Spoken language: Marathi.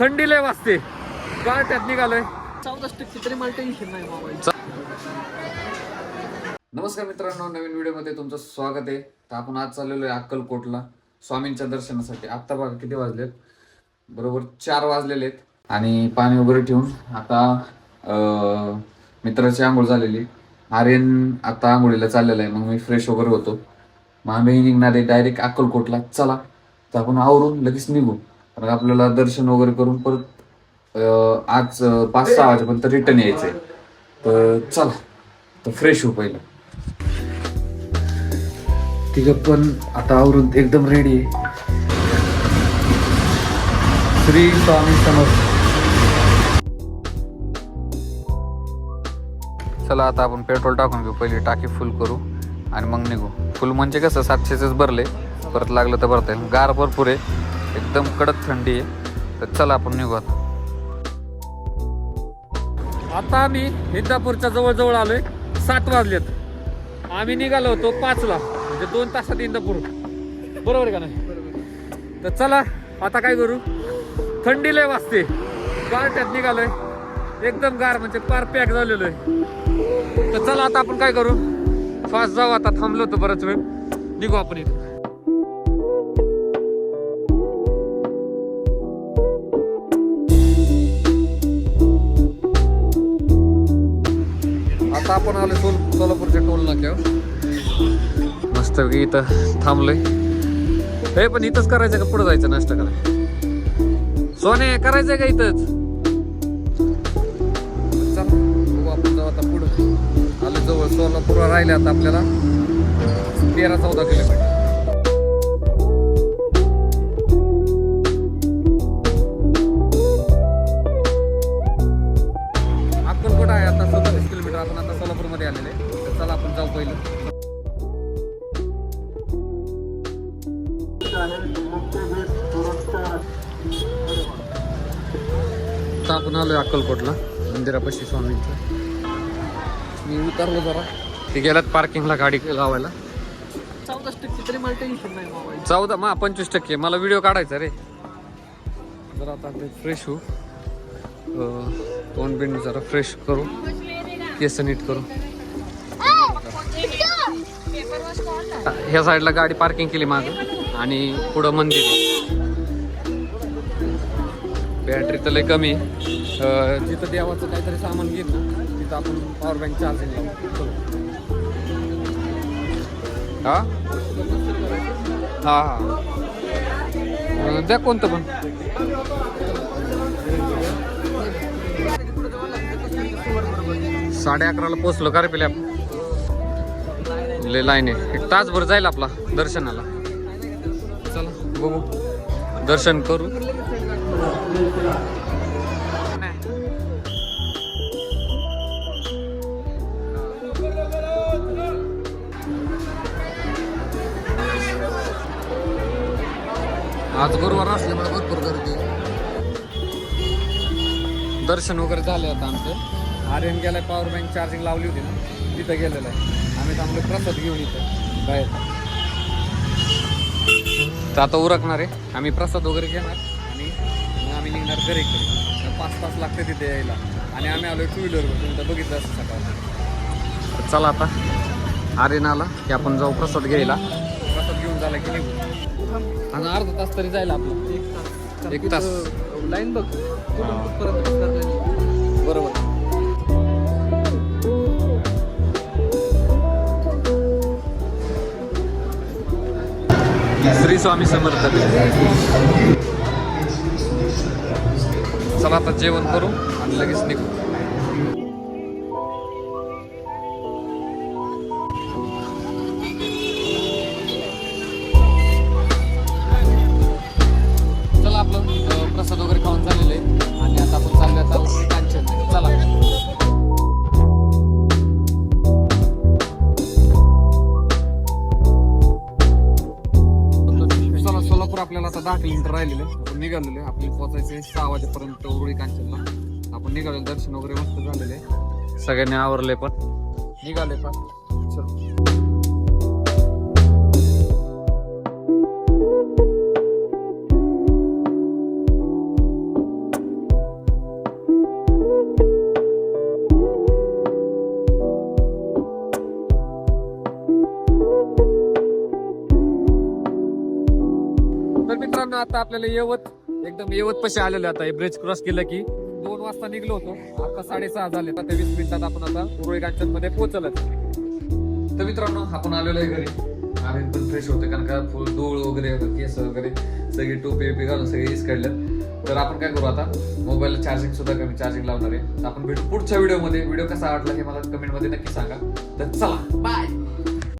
थंडी लय वाजते. गारठ्यात निघालोय. 14% तरी मला टेन्शन नाही मोबाईल. नमस्कार मित्रांनो, नवीन व्हिडिओमध्ये तुमचं स्वागत आहे. तर आपण आज चाललेलो आहे अक्कलकोटला स्वामींच्या दर्शनासाठी. आत्ता बघा किती वाजलेत, बरोबर 4 वाजलेले आहेत. आणि पाणी वगैरे ठेवून आता मित्राची आंघोळ झालेली. आर्यन आता आंघोळीला चाललेला आहे. मग मी फ्रेश वगैरे होतो. मग आम्ही निघणार आहे डायरेक्ट अक्कलकोटला. चला तर आपण आवरून लगेच निघू, कारण आपल्याला दर्शन वगैरे करून परत आज 5-6 वाजेपर्यंत रिटर्न यायचंय. तर चला तर फ्रेश होऊ पहिलं. तिघं पण आता आवरून एकदम रेडी आहे. श्री स्वामी समर्थ. चला आता आपण पेट्रोल टाकून घेऊ. पहिली टाकी फुल करू आणि मग निघू. फुल म्हणजे कसं 700च भरले, परत लागलं तर भरता येईल. गार भरपूर आहे, एकदम कडक थंडी आहे. तर चला आपण निघू आता. आता आम्ही इंदापूरच्या जवळ आलोय. 7 वाजलेत. आम्ही निघालो होतो 5ला, म्हणजे 2 तासात इंदापूर. बरोबर का नाही? तर चला आता काय करू. थंडी लय वाजते. गारठ्यात निघालोय. एकदम गार, म्हणजे पार पॅक झालेलो आहे. तर चला आता आपण काय करू, फास्ट जाऊ. आता थांबलो होतो बराच वेळ, निघू आपण इथं. आता आपण आलो सोलापूरच्या टोल नाक्यावर. मस्त इथं थांबलोय. हे पण इथंच करायचं का पुढे जायचं नाश्ता करायला? सोने करायचंय का इथंच? चला बघू आपण जाऊ आता पुढं. आलो जवळ सोलापूर राहिले आता आपल्याला 13-14 किलोमीटर. अक्कलकोट आहे आता 37 किलोमीटर. आपण आता सोलापूरमध्ये आलेले. तर चला आपण जाऊ पहिलं. आता आपण आलोय अक्कलकोटला, मंदिरापाशी स्वामींचं. मी उतरलो जरा. ते गेल्यात पार्किंगला गाडी लावायला. 14% तरी मला टेन्शन नाही मोबाईल. 25%. मला व्हिडिओ काढायचा रे. जरा आता फ्रेश होऊ. तोंड बिंड जरा फ्रेश करू, केस नीट करू. ह्या साईडला गाडी पार्किंग केली मागं आणि पुढं मंदिर. बॅटरी तर लय कमी. जिथं देवाचं काहीतरी सामान घेईल ना, तिथं आपण पॉवर बँक चार्जिंग लावू. हा हा हा द्या कोणतं पण. साडे 11ला पोचलो का रे पेल्या. लय लाईन आहे. 1 तासभर जाईल आपला दर्शनाला. चला बघू, दर्शन करू. आज गुरुवार असल्यामुळे भरपूर गर्दी. दर्शन वगैरे झाले आता आमचं. आर्यन गेलाय, पॉवर बँक चार्जिंग लावली होती ना, तिथं गेलेलं आहे. आम्ही थांबलो प्रसाद घेऊन इथं बाहेर. तर आता उरकणार आहे. आम्ही प्रसाद वगैरे घेणार आणि मग आम्ही निघणार घरी. 5 तास लागते तिथे यायला. आणि आम्ही आलो 2 व्हीलरवर. तुम्ही तर बघितलं असं सकाळ. चला आता आर्यन आला की आपण जाऊ प्रसाद घ्यायला. प्रसाद घेऊन झाला की निघू. आणि अर्धा तास तरी जायला आपलं. 1 तास लाईन बघ. बरोबर. श्री स्वामी समर्थ. चला आता जेवण करू आणि लगेच निघू. चला आपलं प्रसाद वगैरे खाऊन झालेलं आहे आणि आता आपण चाललो आता कांचन. चला सोलापूर आपल्याला आता 10 किलोमीटर राहिलेले. आपण निघालेले. आपल्याला पोहोचायचे 6 वाजेपर्यंत उरुळी कांचनला. आपण निघालो. दर्शन वगैरे मस्त झालेले. सगळ्यांनी आवरले पण निघाले पण. चल तर मित्रांनो आता आपल्याला एकदम येवत पशी आलेलो आता. हे ब्रिज क्रॉस केलं की 2 वाजता निघलो होतो. आता 6:30 झाले. आता 20 मिनिटात आपण आता उरुळी कांचन मध्ये पोहोचलो. तर मित्रांनो आपण आलेलो आहे घरी. आम्ही पण फ्रेश होते कारण का फुल धूळ वगैरे केस वगैरे सगळी टोपी बिपी घालून सगळे इस काढल्यात. तर आपण काय करू आता मोबाईलला चार्जिंग सुद्धा कमी चार्जिंग लावणार आहे. तर आपण भेटू पुढच्या व्हिडिओमध्ये. व्हिडिओ कसा वाटला हे मला कमेंट मध्ये नक्की सांगा. तर चला बाय.